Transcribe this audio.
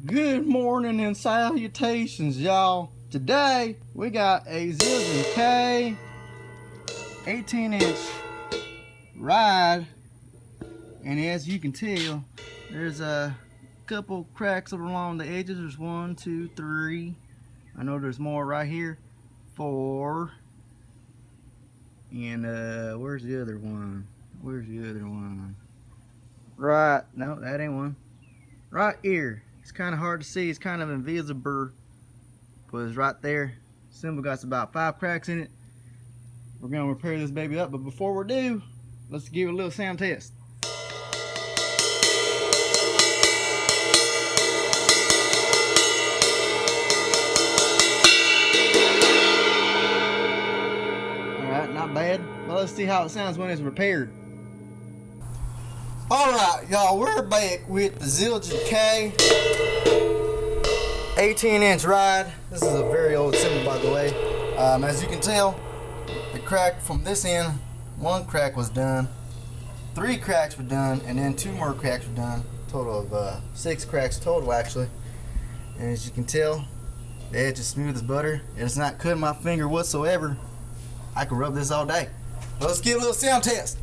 Good morning and salutations, y'all. Today we got a Zildjian K 18-inch ride, and as you can tell, there's a couple cracks along the edges. There's 1, 2, 3. I know there's more right here. 4. And where's the other one? Right, no, that ain't one. Right here. It's kind of hard to see. It's kind of invisible, but it's right there. Cymbal got about 5 cracks in it. We're gonna repair this baby up, but before we do, let's give it a little sound test. Alright, not bad. Well, let's see how it sounds when it's repaired. Alright, y'all, we're back with the Zildjian K 18-inch ride. This is a very old cymbal, by the way. As you can tell, the crack from this end, 1 crack was done, 3 cracks were done, and then 2 more cracks were done. Total of 6 cracks total, actually. And as you can tell, the edge is smooth as butter, and it's not cutting my finger whatsoever. I can rub this all day. Let's get a little sound test.